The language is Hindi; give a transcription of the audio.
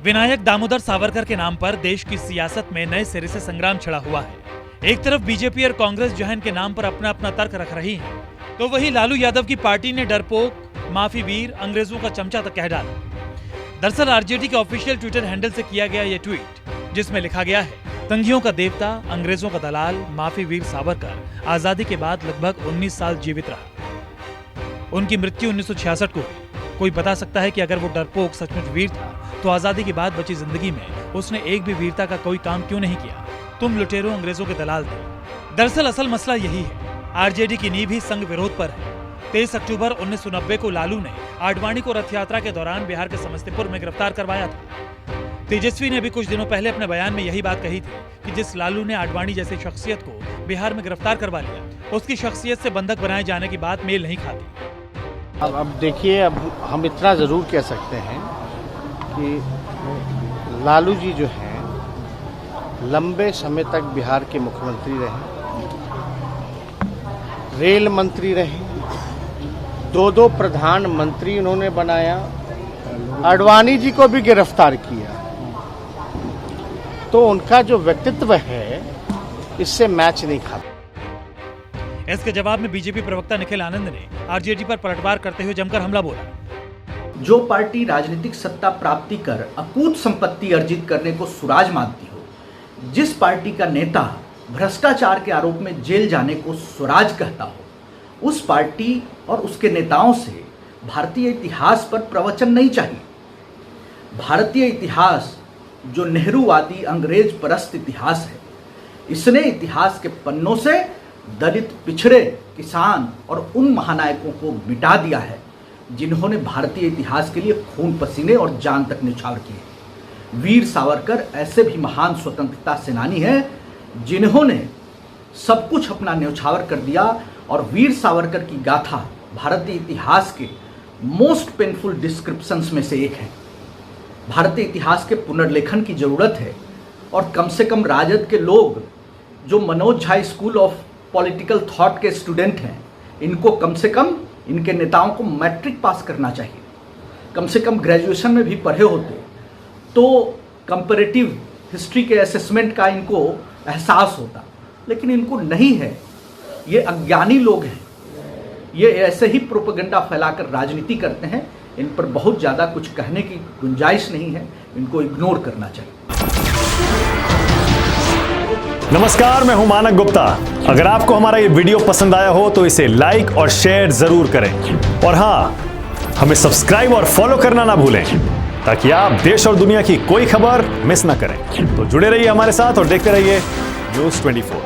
विनायक दामोदर सावरकर के नाम पर देश की सियासत में नए सिरे से संग्राम छिड़ा हुआ है। एक तरफ बीजेपी और कांग्रेस जहां इनके नाम पर अपना अपना तर्क रख रही है, तो वहीं लालू यादव की पार्टी ने डरपोक, माफी वीर, अंग्रेजों का चमचा तक कह डाला। दरअसल आरजेडी के ऑफिशियल ट्विटर हैंडल से किया गया ये ट्वीट, जिसमें लिखा गया है, तंगियों का देवता, अंग्रेजों का दलाल, माफी वीर सावरकर आजादी के बाद लगभग 19 साल जीवित रहा। उनकी मृत्यु 1966 को हुई। कोई बता सकता है कि अगर वो डरपोक सचमुच वीर था, तो आजादी के बाद बची जिंदगी में उसने एक भी वीरता का कोई काम क्यों नहीं किया? तुम लुटेरों अंग्रेजों के दलाल थे। दरअसल असल मसला यही है, आरजेडी की नींव ही संघ विरोध पर है। 23 अक्टूबर 1990 को लालू ने आडवाणी को रथ यात्रा के दौरान बिहार के समस्तीपुर में गिरफ्तार करवाया था। तेजस्वी ने भी कुछ दिनों पहले अपने बयान में यही बात कही थी कि जिस लालू ने आडवाणी जैसी शख्सियत को बिहार में गिरफ्तार करवा लिया, उसकी शख्सियत से बंधक बनाए जाने की बात मेल नहीं खाती। अब देखिए, अब हम इतना ज़रूर कह सकते हैं कि लालू जी जो हैं लंबे समय तक बिहार के मुख्यमंत्री रहे, रेल मंत्री रहे, दो प्रधानमंत्री उन्होंने बनाया, आडवाणी जी को भी गिरफ्तार किया। तो उनका जो व्यक्तित्व है इससे मैच नहीं खाता। इसके जवाब में बीजेपी प्रवक्ता निखिल आनंद ने आरजेडी पर पलटवार करते हुए जमकर हमला बोला। जो पार्टी राजनीतिक सत्ता प्राप्ति कर अकूत संपत्ति अर्जित करने को सुराज मानती हो, जिस पार्टी का नेता भ्रष्टाचार के आरोप में जेल जाने को स्वराज कहता हो, उस पार्टी और उसके नेताओं से भारतीय इतिहास पर प्रवचन नहीं चाहिए। भारतीय इतिहास जो नेहरूवादी अंग्रेज परस्त इतिहास है, इसने इतिहास के पन्नों से दलित, पिछड़े, किसान और उन महानायकों को मिटा दिया है जिन्होंने भारतीय इतिहास के लिए खून पसीने और जान तक न्यौछावर किए। वीर सावरकर ऐसे भी महान स्वतंत्रता सेनानी हैं जिन्होंने सब कुछ अपना न्यौछावर कर दिया, और वीर सावरकर की गाथा भारतीय इतिहास के मोस्ट पेनफुल डिस्क्रिप्शंस में से एक है। भारतीय इतिहास के पुनर्लेखन की जरूरत है, और कम से कम राजद के लोग जो Manoj Jha school of political thought के स्टूडेंट हैं, इनको कम से कम इनके नेताओं को मैट्रिक पास करना चाहिए। कम से कम ग्रेजुएशन में भी पढ़े होते तो कंपैरेटिव हिस्ट्री के असेसमेंट का इनको एहसास होता, लेकिन इनको नहीं है। ये अज्ञानी लोग हैं, ये ऐसे ही प्रोपेगेंडा फैलाकर राजनीति करते हैं। इन पर बहुत ज़्यादा कुछ कहने की गुंजाइश नहीं है, इनको इग्नोर करना चाहिए। नमस्कार, मैं हूं मानक गुप्ता। अगर आपको हमारा ये वीडियो पसंद आया हो तो इसे लाइक और शेयर जरूर करें, और हाँ, हमें सब्सक्राइब और फॉलो करना ना भूलें ताकि आप देश और दुनिया की कोई खबर मिस ना करें। तो जुड़े रहिए हमारे साथ और देखते रहिए न्यूज़ 24।